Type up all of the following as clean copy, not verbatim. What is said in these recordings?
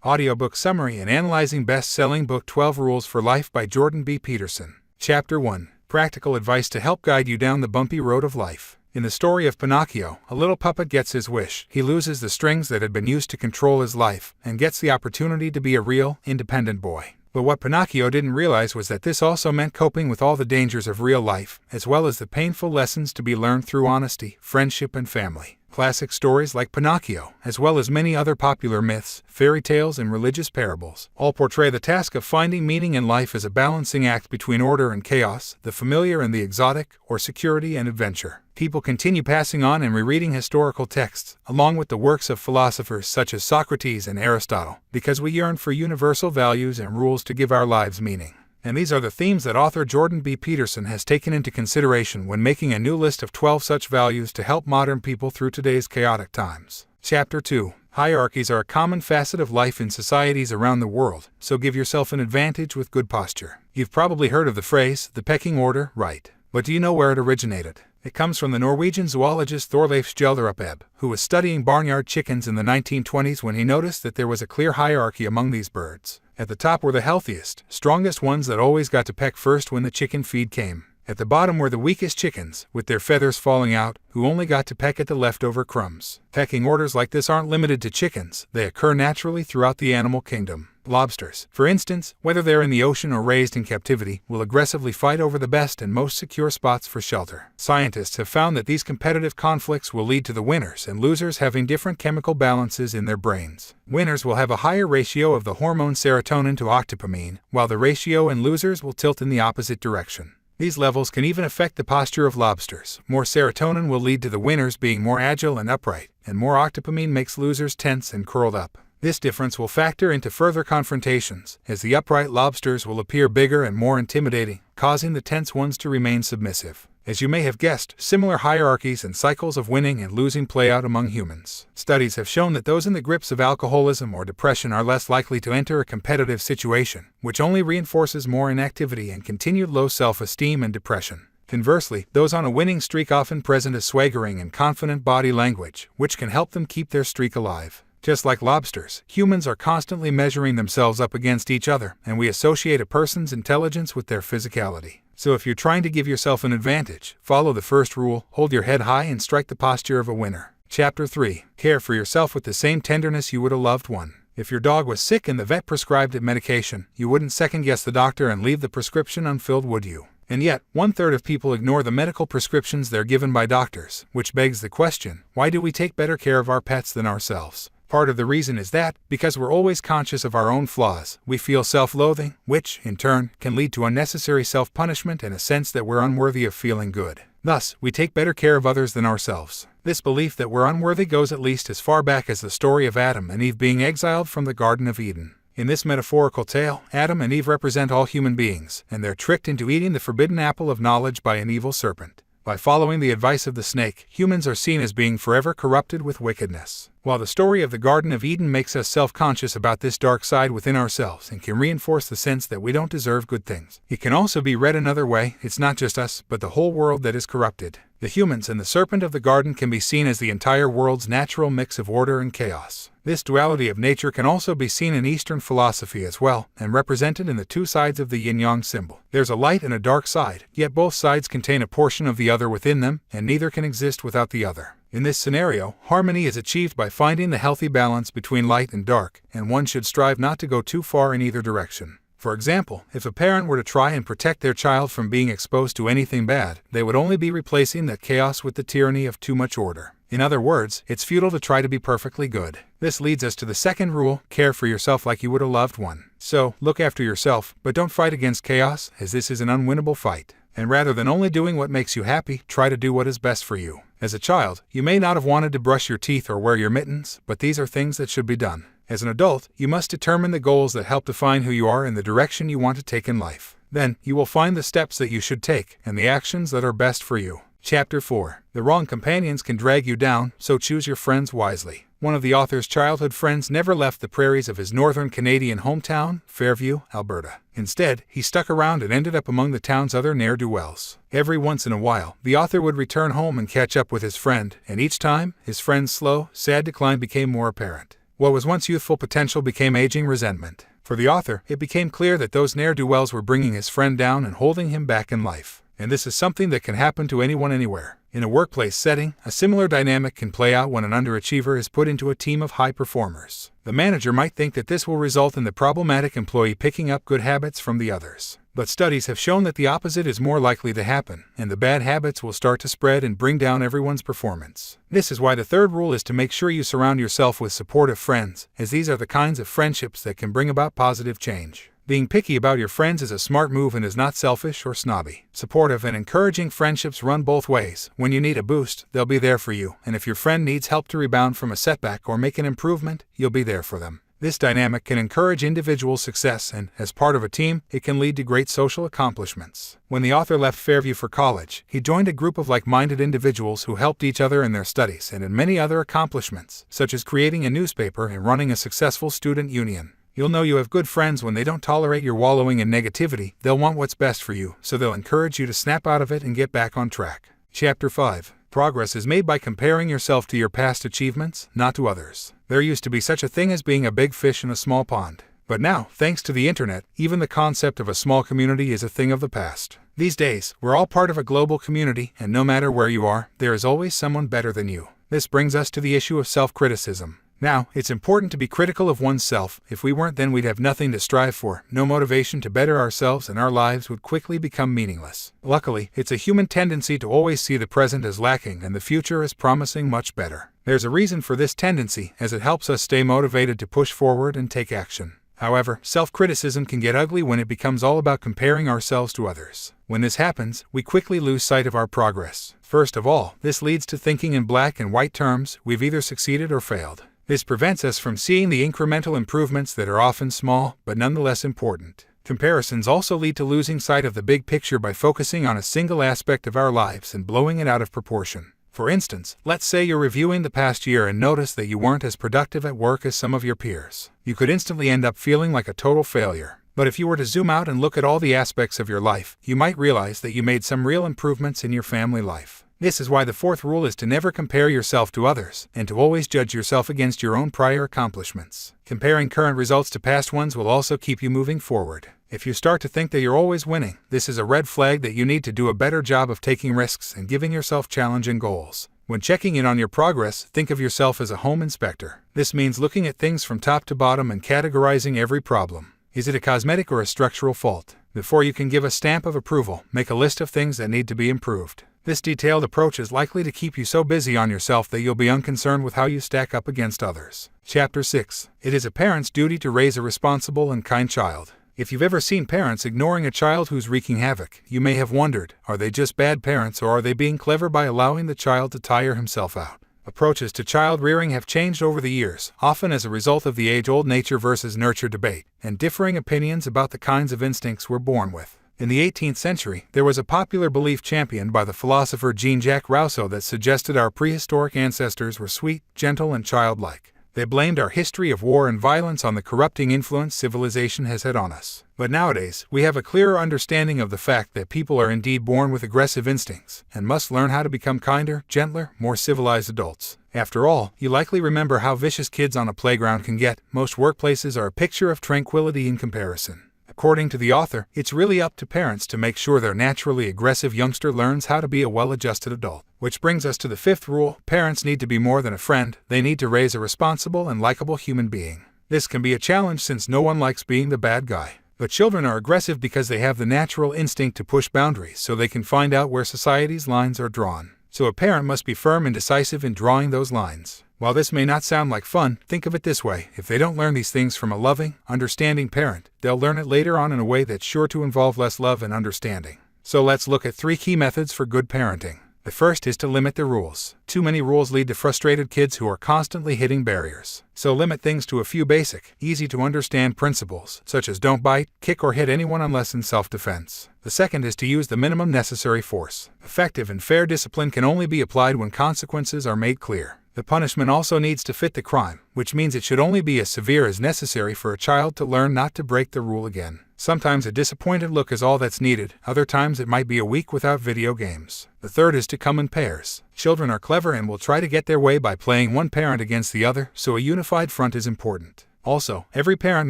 Audiobook Summary and Analyzing Best-Selling Book 12 Rules for Life by Jordan B. Peterson. Chapter 1. Practical Advice to Help Guide You Down the Bumpy Road of Life. In the story of Pinocchio, a little puppet gets his wish. He loses the strings that had been used to control his life, and gets the opportunity to be a real, independent boy. But what Pinocchio didn't realize was that this also meant coping with all the dangers of real life, as well as the painful lessons to be learned through honesty, friendship, and family. Classic stories like Pinocchio, as well as many other popular myths, fairy tales, and religious parables, all portray the task of finding meaning in life as a balancing act between order and chaos, the familiar and the exotic, or security and adventure. People continue passing on and rereading historical texts, along with the works of philosophers such as Socrates and Aristotle, because we yearn for universal values and rules to give our lives meaning. And these are the themes that author Jordan B. Peterson has taken into consideration when making a new list of 12 such values to help modern people through today's chaotic times. Chapter 2. Hierarchies are a common facet of life in societies around the world, so give yourself an advantage with good posture. You've probably heard of the phrase, the pecking order, right? But do you know where it originated? It comes from the Norwegian zoologist Thorleif Skjelderup, who was studying barnyard chickens in the 1920s when he noticed that there was a clear hierarchy among these birds. At the top were the healthiest, strongest ones that always got to peck first when the chicken feed came. At the bottom were the weakest chickens, with their feathers falling out, who only got to peck at the leftover crumbs. Pecking orders like this aren't limited to chickens, they occur naturally throughout the animal kingdom. Lobsters, for instance, whether they're in the ocean or raised in captivity, will aggressively fight over the best and most secure spots for shelter. Scientists have found that these competitive conflicts will lead to the winners and losers having different chemical balances in their brains. Winners will have a higher ratio of the hormone serotonin to octopamine, while the ratio in losers will tilt in the opposite direction. These levels can even affect the posture of lobsters. More serotonin will lead to the winners being more agile and upright, and more octopamine makes losers tense and curled up. This difference will factor into further confrontations, as the upright lobsters will appear bigger and more intimidating, causing the tense ones to remain submissive. As you may have guessed, similar hierarchies and cycles of winning and losing play out among humans. Studies have shown that those in the grips of alcoholism or depression are less likely to enter a competitive situation, which only reinforces more inactivity and continued low self-esteem and depression. Conversely, those on a winning streak often present a swaggering and confident body language, which can help them keep their streak alive. Just like lobsters, humans are constantly measuring themselves up against each other, and we associate a person's intelligence with their physicality. So if you're trying to give yourself an advantage, follow the first rule, hold your head high and strike the posture of a winner. Chapter 3. Care for yourself with the same tenderness you would a loved one. If your dog was sick and the vet prescribed it medication, you wouldn't second-guess the doctor and leave the prescription unfilled, would you? And yet, 1/3 of people ignore the medical prescriptions they're given by doctors, which begs the question, why do we take better care of our pets than ourselves? Part of the reason is that, because we're always conscious of our own flaws, we feel self-loathing, which, in turn, can lead to unnecessary self-punishment and a sense that we're unworthy of feeling good. Thus, we take better care of others than ourselves. This belief that we're unworthy goes at least as far back as the story of Adam and Eve being exiled from the Garden of Eden. In this metaphorical tale, Adam and Eve represent all human beings, and they're tricked into eating the forbidden apple of knowledge by an evil serpent. By following the advice of the snake, humans are seen as being forever corrupted with wickedness. While the story of the Garden of Eden makes us self-conscious about this dark side within ourselves and can reinforce the sense that we don't deserve good things, it can also be read another way. It's not just us, but the whole world that is corrupted. The humans and the serpent of the garden can be seen as the entire world's natural mix of order and chaos. This duality of nature can also be seen in Eastern philosophy as well, and represented in the two sides of the yin-yang symbol. There's a light and a dark side, yet both sides contain a portion of the other within them, and neither can exist without the other. In this scenario, harmony is achieved by finding the healthy balance between light and dark, and one should strive not to go too far in either direction. For example, if a parent were to try and protect their child from being exposed to anything bad, they would only be replacing that chaos with the tyranny of too much order. In other words, it's futile to try to be perfectly good. This leads us to the second rule, care for yourself like you would a loved one. So, look after yourself, but don't fight against chaos, as this is an unwinnable fight. And rather than only doing what makes you happy, try to do what is best for you. As a child, you may not have wanted to brush your teeth or wear your mittens, but these are things that should be done. As an adult, you must determine the goals that help define who you are and the direction you want to take in life. Then, you will find the steps that you should take and the actions that are best for you. Chapter 4. The wrong companions can drag you down, so choose your friends wisely. One of the author's childhood friends never left the prairies of his northern Canadian hometown, Fairview, Alberta. Instead, he stuck around and ended up among the town's other ne'er-do-wells. Every once in a while, the author would return home and catch up with his friend, and each time, his friend's slow, sad decline became more apparent. What was once youthful potential became aging resentment. For the author, it became clear that those ne'er-do-wells were bringing his friend down and holding him back in life. And this is something that can happen to anyone anywhere. In a workplace setting, a similar dynamic can play out when an underachiever is put into a team of high performers. The manager might think that this will result in the problematic employee picking up good habits from the others. But studies have shown that the opposite is more likely to happen, and the bad habits will start to spread and bring down everyone's performance. This is why the third rule is to make sure you surround yourself with supportive friends, as these are the kinds of friendships that can bring about positive change. Being picky about your friends is a smart move and is not selfish or snobby. Supportive and encouraging friendships run both ways. When you need a boost, they'll be there for you, and if your friend needs help to rebound from a setback or make an improvement, you'll be there for them. This dynamic can encourage individual success and, as part of a team, it can lead to great social accomplishments. When the author left Fairview for college, he joined a group of like-minded individuals who helped each other in their studies and in many other accomplishments, such as creating a newspaper and running a successful student union. You'll know you have good friends when they don't tolerate your wallowing in negativity. They'll want what's best for you, so they'll encourage you to snap out of it and get back on track. Chapter 5. Progress is made by comparing yourself to your past achievements, not to others. There used to be such a thing as being a big fish in a small pond. But now, thanks to the internet, even the concept of a small community is a thing of the past. These days, we're all part of a global community, and no matter where you are, there is always someone better than you. This brings us to the issue of self-criticism. Now, it's important to be critical of oneself. If we weren't, then we'd have nothing to strive for, no motivation to better ourselves, and our lives would quickly become meaningless. Luckily, it's a human tendency to always see the present as lacking and the future as promising much better. There's a reason for this tendency, as it helps us stay motivated to push forward and take action. However, self-criticism can get ugly when it becomes all about comparing ourselves to others. When this happens, we quickly lose sight of our progress. First of all, this leads to thinking in black and white terms. We've either succeeded or failed. This prevents us from seeing the incremental improvements that are often small, but nonetheless important. Comparisons also lead to losing sight of the big picture by focusing on a single aspect of our lives and blowing it out of proportion. For instance, let's say you're reviewing the past year and notice that you weren't as productive at work as some of your peers. You could instantly end up feeling like a total failure. But if you were to zoom out and look at all the aspects of your life, you might realize that you made some real improvements in your family life. This is why the fourth rule is to never compare yourself to others, and to always judge yourself against your own prior accomplishments. Comparing current results to past ones will also keep you moving forward. If you start to think that you're always winning, this is a red flag that you need to do a better job of taking risks and giving yourself challenging goals. When checking in on your progress, think of yourself as a home inspector. This means looking at things from top to bottom and categorizing every problem. Is it a cosmetic or a structural fault? Before you can give a stamp of approval, make a list of things that need to be improved. This detailed approach is likely to keep you so busy on yourself that you'll be unconcerned with how you stack up against others. Chapter 6. It is a parent's duty to raise a responsible and kind child. If you've ever seen parents ignoring a child who's wreaking havoc, you may have wondered, are they just bad parents or are they being clever by allowing the child to tire himself out? Approaches to child rearing have changed over the years, often as a result of the age-old nature versus nurture debate, and differing opinions about the kinds of instincts we're born with. In the 18th century, there was a popular belief championed by the philosopher Jean-Jacques Rousseau that suggested our prehistoric ancestors were sweet, gentle, and childlike. They blamed our history of war and violence on the corrupting influence civilization has had on us. But nowadays, we have a clearer understanding of the fact that people are indeed born with aggressive instincts, and must learn how to become kinder, gentler, more civilized adults. After all, you likely remember how vicious kids on a playground can get. Most workplaces are a picture of tranquility in comparison. According to the author, it's really up to parents to make sure their naturally aggressive youngster learns how to be a well-adjusted adult. Which brings us to the fifth rule: parents need to be more than a friend, they need to raise a responsible and likable human being. This can be a challenge since no one likes being the bad guy. But children are aggressive because they have the natural instinct to push boundaries so they can find out where society's lines are drawn. So a parent must be firm and decisive in drawing those lines. While this may not sound like fun, think of it this way: if they don't learn these things from a loving, understanding parent, they'll learn it later on in a way that's sure to involve less love and understanding. So let's look at 3 key methods for good parenting. The first is to limit the rules. Too many rules lead to frustrated kids who are constantly hitting barriers. So limit things to a few basic, easy-to-understand principles, such as don't bite, kick, or hit anyone unless in self-defense. The second is to use the minimum necessary force. Effective and fair discipline can only be applied when consequences are made clear. The punishment also needs to fit the crime, which means it should only be as severe as necessary for a child to learn not to break the rule again. Sometimes a disappointed look is all that's needed, other times it might be a week without video games. The third is to come in pairs. Children are clever and will try to get their way by playing one parent against the other, so a unified front is important. Also, every parent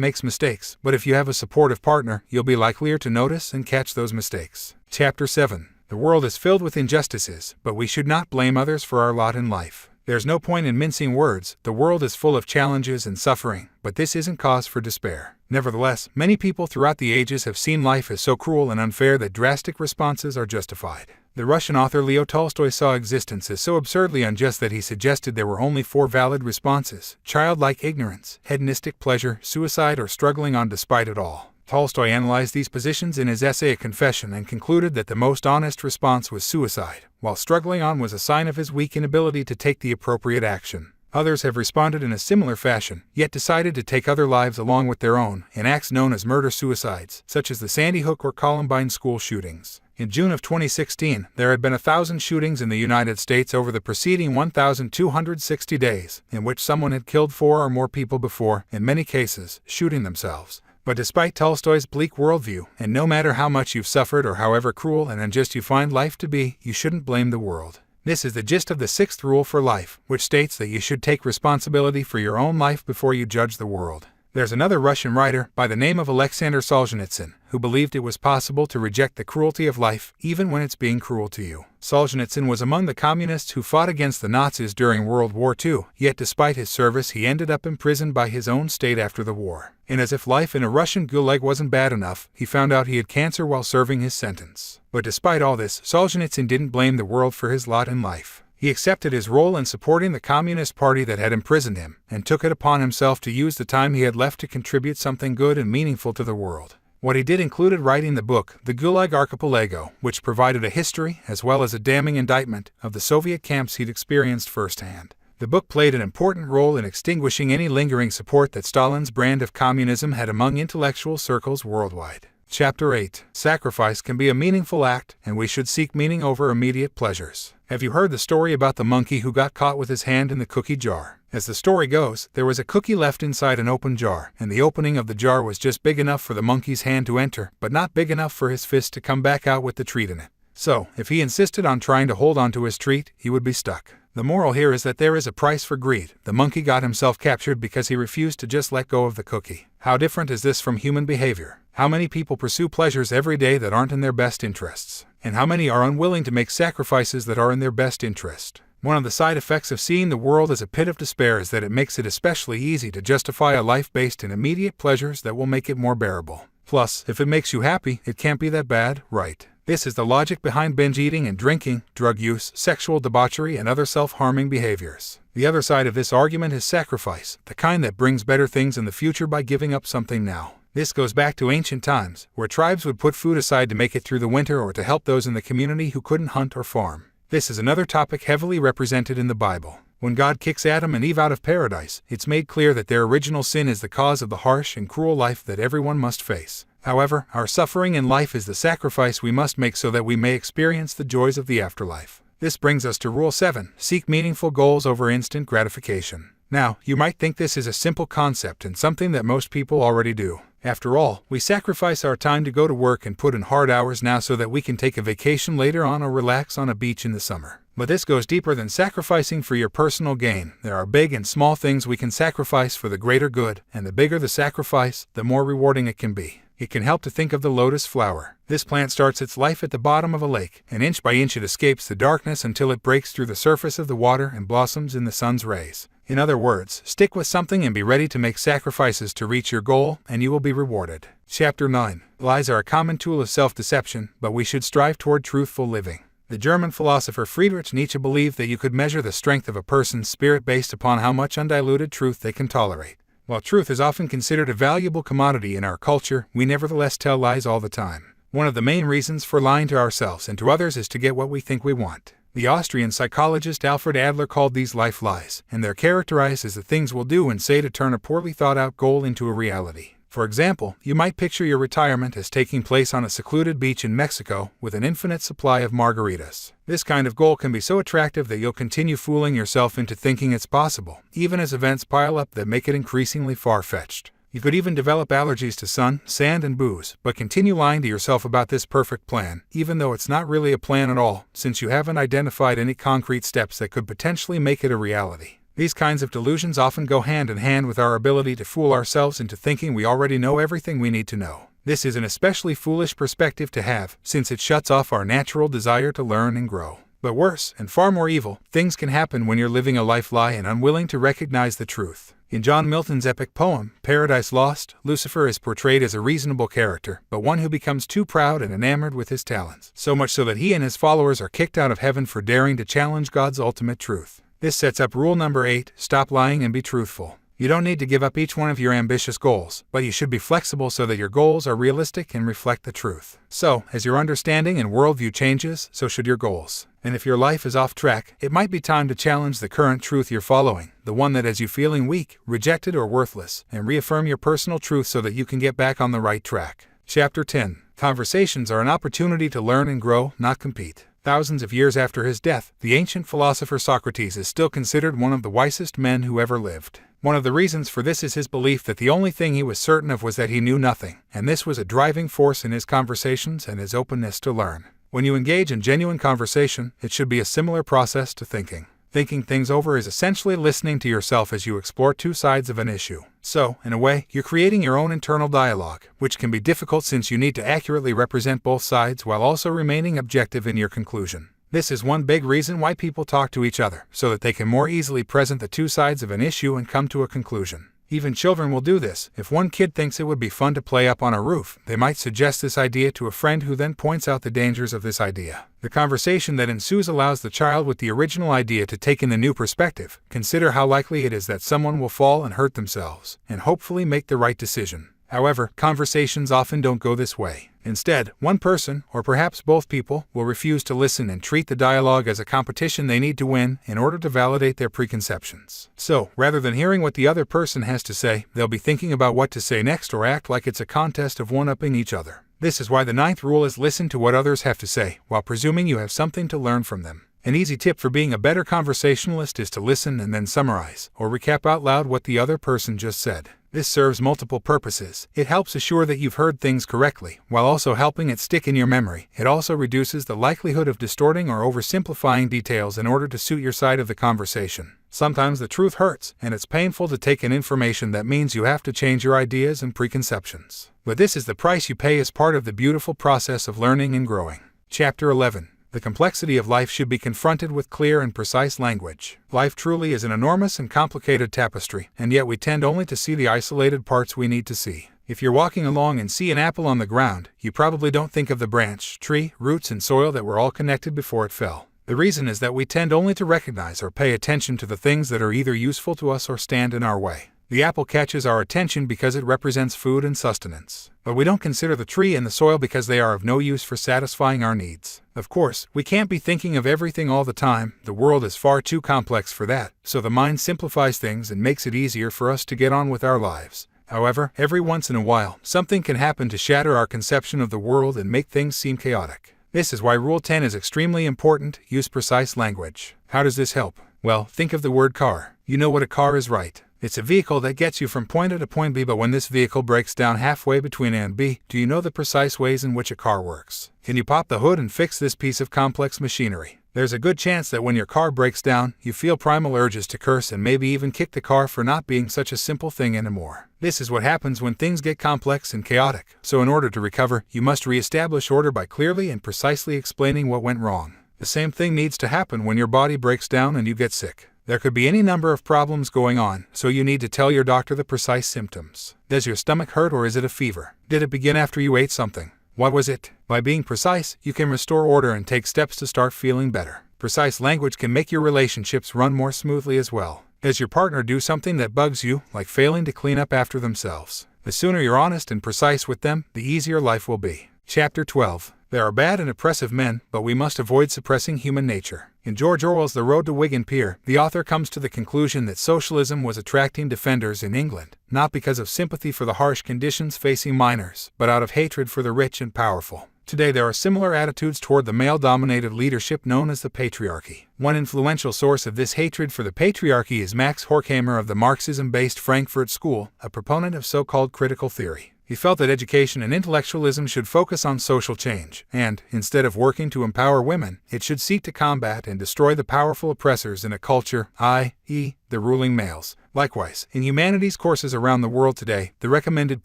makes mistakes, but if you have a supportive partner, you'll be likelier to notice and catch those mistakes. Chapter 7. The world is filled with injustices, but we should not blame others for our lot in life. There's no point in mincing words. The world is full of challenges and suffering, but this isn't cause for despair. Nevertheless, many people throughout the ages have seen life as so cruel and unfair that drastic responses are justified. The Russian author Leo Tolstoy saw existence as so absurdly unjust that he suggested there were only 4 valid responses: childlike ignorance, hedonistic pleasure, suicide, or struggling on despite it all. Tolstoy analyzed these positions in his essay A Confession and concluded that the most honest response was suicide, while struggling on was a sign of his weak inability to take the appropriate action. Others have responded in a similar fashion, yet decided to take other lives along with their own, in acts known as murder-suicides, such as the Sandy Hook or Columbine school shootings. In June of 2016, there had been 1,000 shootings in the United States over the preceding 1,260 days, in which someone had killed 4 or more people before, in many cases, shooting themselves. But despite Tolstoy's bleak worldview, and no matter how much you've suffered or however cruel and unjust you find life to be, you shouldn't blame the world. This is the gist of the 6th rule for life, which states that you should take responsibility for your own life before you judge the world. There's another Russian writer by the name of Alexander Solzhenitsyn who believed it was possible to reject the cruelty of life even when it's being cruel to you. Solzhenitsyn was among the communists who fought against the Nazis during World War II, yet despite his service he ended up imprisoned by his own state after the war. And as if life in a Russian gulag wasn't bad enough, he found out he had cancer while serving his sentence. But despite all this, Solzhenitsyn didn't blame the world for his lot in life. He accepted his role in supporting the Communist Party that had imprisoned him, and took it upon himself to use the time he had left to contribute something good and meaningful to the world. What he did included writing the book, The Gulag Archipelago, which provided a history, as well as a damning indictment, of the Soviet camps he'd experienced firsthand. The book played an important role in extinguishing any lingering support that Stalin's brand of communism had among intellectual circles worldwide. Chapter 8. Sacrifice can be a meaningful act, and we should seek meaning over immediate pleasures. Have you heard the story about the monkey who got caught with his hand in the cookie jar? As the story goes, there was a cookie left inside an open jar, and the opening of the jar was just big enough for the monkey's hand to enter, but not big enough for his fist to come back out with the treat in it. So, if he insisted on trying to hold onto his treat, he would be stuck. The moral here is that there is a price for greed. The monkey got himself captured because he refused to just let go of the cookie. How different is this from human behavior? How many people pursue pleasures every day that aren't in their best interests? And how many are unwilling to make sacrifices that are in their best interest? One of the side effects of seeing the world as a pit of despair is that it makes it especially easy to justify a life based in immediate pleasures that will make it more bearable. Plus, if it makes you happy, it can't be that bad, right? This is the logic behind binge eating and drinking, drug use, sexual debauchery, and other self-harming behaviors. The other side of this argument is sacrifice, the kind that brings better things in the future by giving up something now. This goes back to ancient times, where tribes would put food aside to make it through the winter or to help those in the community who couldn't hunt or farm. This is another topic heavily represented in the Bible. When God kicks Adam and Eve out of paradise, it's made clear that their original sin is the cause of the harsh and cruel life that everyone must face. However, our suffering in life is the sacrifice we must make so that we may experience the joys of the afterlife. This brings us to Rule 7, seek meaningful goals over instant gratification. Now, you might think this is a simple concept and something that most people already do. After all, we sacrifice our time to go to work and put in hard hours now so that we can take a vacation later on or relax on a beach in the summer. But this goes deeper than sacrificing for your personal gain. There are big and small things we can sacrifice for the greater good, and the bigger the sacrifice, the more rewarding it can be. It can help to think of the lotus flower. This plant starts its life at the bottom of a lake, and inch by inch it escapes the darkness until it breaks through the surface of the water and blossoms in the sun's rays. In other words, stick with something and be ready to make sacrifices to reach your goal, and you will be rewarded. Chapter 9. Lies are a common tool of self-deception, but we should strive toward truthful living. The German philosopher Friedrich Nietzsche believed that you could measure the strength of a person's spirit based upon how much undiluted truth they can tolerate. While truth is often considered a valuable commodity in our culture, we nevertheless tell lies all the time. One of the main reasons for lying to ourselves and to others is to get what we think we want. The Austrian psychologist Alfred Adler called these life lies, and they're characterized as the things we'll do and say to turn a poorly thought-out goal into a reality. For example, you might picture your retirement as taking place on a secluded beach in Mexico with an infinite supply of margaritas. This kind of goal can be so attractive that you'll continue fooling yourself into thinking it's possible, even as events pile up that make it increasingly far-fetched. You could even develop allergies to sun, sand, and booze, but continue lying to yourself about this perfect plan, even though it's not really a plan at all, since you haven't identified any concrete steps that could potentially make it a reality. These kinds of delusions often go hand in hand with our ability to fool ourselves into thinking we already know everything we need to know. This is an especially foolish perspective to have, since it shuts off our natural desire to learn and grow. But worse, and far more evil, things can happen when you're living a life lie and unwilling to recognize the truth. In John Milton's epic poem, Paradise Lost, Lucifer is portrayed as a reasonable character, but one who becomes too proud and enamored with his talents, so much so that he and his followers are kicked out of heaven for daring to challenge God's ultimate truth. This sets up rule number 8, stop lying and be truthful. You don't need to give up each one of your ambitious goals, but you should be flexible so that your goals are realistic and reflect the truth. So, as your understanding and worldview changes, so should your goals. And if your life is off track, it might be time to challenge the current truth you're following, the one that has you feeling weak, rejected, or worthless, and reaffirm your personal truth so that you can get back on the right track. Chapter 10. Conversations are an opportunity to learn and grow, not compete. Thousands of years after his death, the ancient philosopher Socrates is still considered one of the wisest men who ever lived. One of the reasons for this is his belief that the only thing he was certain of was that he knew nothing, and this was a driving force in his conversations and his openness to learn. When you engage in genuine conversation, it should be a similar process to thinking. Thinking things over is essentially listening to yourself as you explore two sides of an issue. So, in a way, you're creating your own internal dialogue, which can be difficult since you need to accurately represent both sides while also remaining objective in your conclusion. This is one big reason why people talk to each other, so that they can more easily present the two sides of an issue and come to a conclusion. Even children will do this. If one kid thinks it would be fun to play up on a roof, they might suggest this idea to a friend who then points out the dangers of this idea. The conversation that ensues allows the child with the original idea to take in the new perspective, consider how likely it is that someone will fall and hurt themselves, and hopefully make the right decision. However, conversations often don't go this way. Instead, one person, or perhaps both people, will refuse to listen and treat the dialogue as a competition they need to win in order to validate their preconceptions. So, rather than hearing what the other person has to say, they'll be thinking about what to say next or act like it's a contest of one-upping each other. This is why the 9th rule is listen to what others have to say, while presuming you have something to learn from them. An easy tip for being a better conversationalist is to listen and then summarize, or recap out loud what the other person just said. This serves multiple purposes. It helps assure that you've heard things correctly, while also helping it stick in your memory. It also reduces the likelihood of distorting or oversimplifying details in order to suit your side of the conversation. Sometimes the truth hurts, and it's painful to take in information that means you have to change your ideas and preconceptions. But this is the price you pay as part of the beautiful process of learning and growing. Chapter 11. The complexity of life should be confronted with clear and precise language. Life truly is an enormous and complicated tapestry, and yet we tend only to see the isolated parts we need to see. If you're walking along and see an apple on the ground, you probably don't think of the branch, tree, roots, and soil that were all connected before it fell. The reason is that we tend only to recognize or pay attention to the things that are either useful to us or stand in our way. The apple catches our attention because it represents food and sustenance. But we don't consider the tree and the soil because they are of no use for satisfying our needs. Of course, we can't be thinking of everything all the time. The world is far too complex for that, so the mind simplifies things and makes it easier for us to get on with our lives. However, every once in a while, something can happen to shatter our conception of the world and make things seem chaotic. This is why Rule 10 is extremely important. Use precise language. How does this help? Well, think of the word car. You know what a car is, right? It's a vehicle that gets you from point A to point B, but when this vehicle breaks down halfway between A and B, do you know the precise ways in which a car works? Can you pop the hood and fix this piece of complex machinery? There's a good chance that when your car breaks down, you feel primal urges to curse and maybe even kick the car for not being such a simple thing anymore. This is what happens when things get complex and chaotic. So in order to recover, you must re-establish order by clearly and precisely explaining what went wrong. The same thing needs to happen when your body breaks down and you get sick. There could be any number of problems going on, so you need to tell your doctor the precise symptoms. Does your stomach hurt or is it a fever? Did it begin after you ate something? What was it? By being precise, you can restore order and take steps to start feeling better. Precise language can make your relationships run more smoothly as well. Does your partner do something that bugs you, like failing to clean up after themselves? The sooner you're honest and precise with them, the easier life will be. Chapter 12. There are bad and oppressive men, but we must avoid suppressing human nature. In George Orwell's The Road to Wigan Pier, the author comes to the conclusion that socialism was attracting defenders in England, not because of sympathy for the harsh conditions facing miners, but out of hatred for the rich and powerful. Today there are similar attitudes toward the male-dominated leadership known as the patriarchy. One influential source of this hatred for the patriarchy is Max Horkheimer of the Marxism-based Frankfurt School, a proponent of so-called critical theory. He felt that education and intellectualism should focus on social change, and, instead of working to empower women, it should seek to combat and destroy the powerful oppressors in a culture, i.e., the ruling males. Likewise, in humanities courses around the world today, the recommended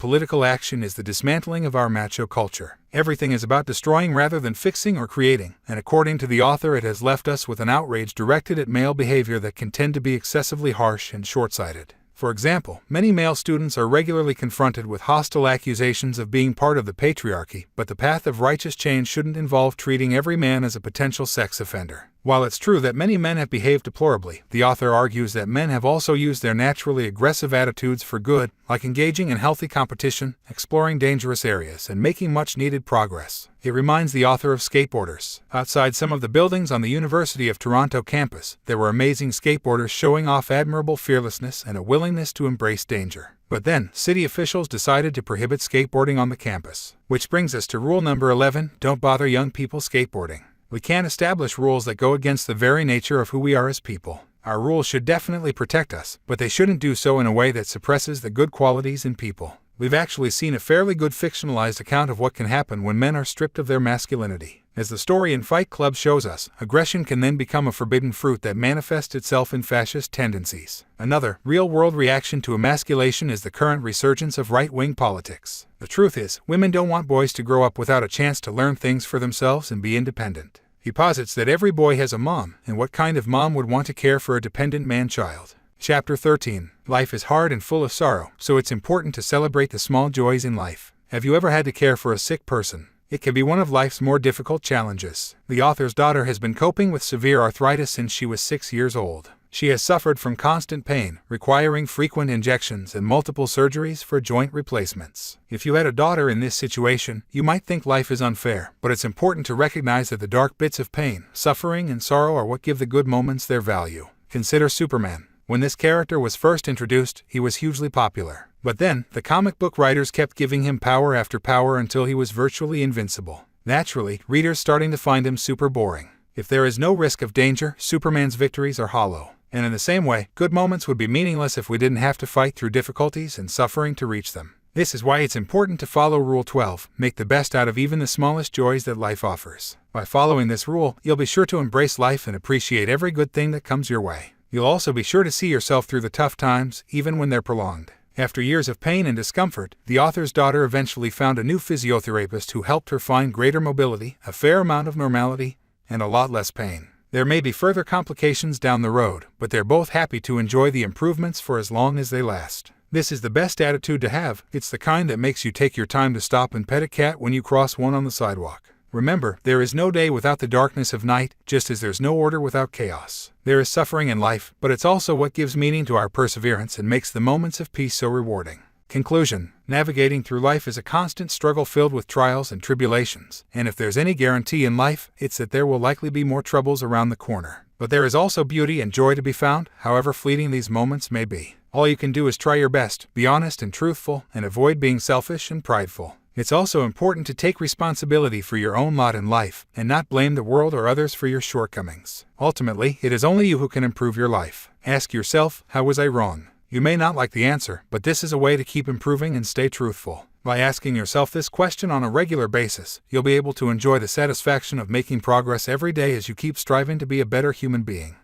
political action is the dismantling of our macho culture. Everything is about destroying rather than fixing or creating, and according to the author, it has left us with an outrage directed at male behavior that can tend to be excessively harsh and short-sighted. For example, many male students are regularly confronted with hostile accusations of being part of the patriarchy, but the path of righteous change shouldn't involve treating every man as a potential sex offender. While it's true that many men have behaved deplorably, the author argues that men have also used their naturally aggressive attitudes for good, like engaging in healthy competition, exploring dangerous areas, and making much-needed progress. It reminds the author of skateboarders. Outside some of the buildings on the University of Toronto campus, there were amazing skateboarders showing off admirable fearlessness and a willingness to embrace danger. But then, city officials decided to prohibit skateboarding on the campus. Which brings us to rule number 11, don't bother young people skateboarding. We can't establish rules that go against the very nature of who we are as people. Our rules should definitely protect us, but they shouldn't do so in a way that suppresses the good qualities in people. We've actually seen a fairly good fictionalized account of what can happen when men are stripped of their masculinity. As the story in Fight Club shows us, aggression can then become a forbidden fruit that manifests itself in fascist tendencies. Another, real-world reaction to emasculation is the current resurgence of right-wing politics. The truth is, women don't want boys to grow up without a chance to learn things for themselves and be independent. He posits that every boy has a mom, and what kind of mom would want to care for a dependent man-child? Chapter 13. Life is hard and full of sorrow, so it's important to celebrate the small joys in life. Have you ever had to care for a sick person? It can be one of life's more difficult challenges. The author's daughter has been coping with severe arthritis since she was 6 years old. She has suffered from constant pain, requiring frequent injections and multiple surgeries for joint replacements. If you had a daughter in this situation, you might think life is unfair, but it's important to recognize that the dark bits of pain, suffering, and sorrow are what give the good moments their value. Consider Superman. When this character was first introduced, he was hugely popular. But then, the comic book writers kept giving him power after power until he was virtually invincible. Naturally, readers starting to find him super boring. If there is no risk of danger, Superman's victories are hollow. And in the same way, good moments would be meaningless if we didn't have to fight through difficulties and suffering to reach them. This is why it's important to follow Rule 12, make the best out of even the smallest joys that life offers. By following this rule, you'll be sure to embrace life and appreciate every good thing that comes your way. You'll also be sure to see yourself through the tough times, even when they're prolonged. After years of pain and discomfort, the author's daughter eventually found a new physiotherapist who helped her find greater mobility, a fair amount of normality, and a lot less pain. There may be further complications down the road, but they're both happy to enjoy the improvements for as long as they last. This is the best attitude to have. It's the kind that makes you take your time to stop and pet a cat when you cross one on the sidewalk. Remember, there is no day without the darkness of night, just as there's no order without chaos. There is suffering in life, but it's also what gives meaning to our perseverance and makes the moments of peace so rewarding. Conclusion. Navigating through life is a constant struggle filled with trials and tribulations, and if there's any guarantee in life, it's that there will likely be more troubles around the corner. But there is also beauty and joy to be found, however fleeting these moments may be. All you can do is try your best, be honest and truthful, and avoid being selfish and prideful. It's also important to take responsibility for your own lot in life, and not blame the world or others for your shortcomings. Ultimately, it is only you who can improve your life. Ask yourself, how was I wrong? You may not like the answer, but this is a way to keep improving and stay truthful. By asking yourself this question on a regular basis, you'll be able to enjoy the satisfaction of making progress every day as you keep striving to be a better human being.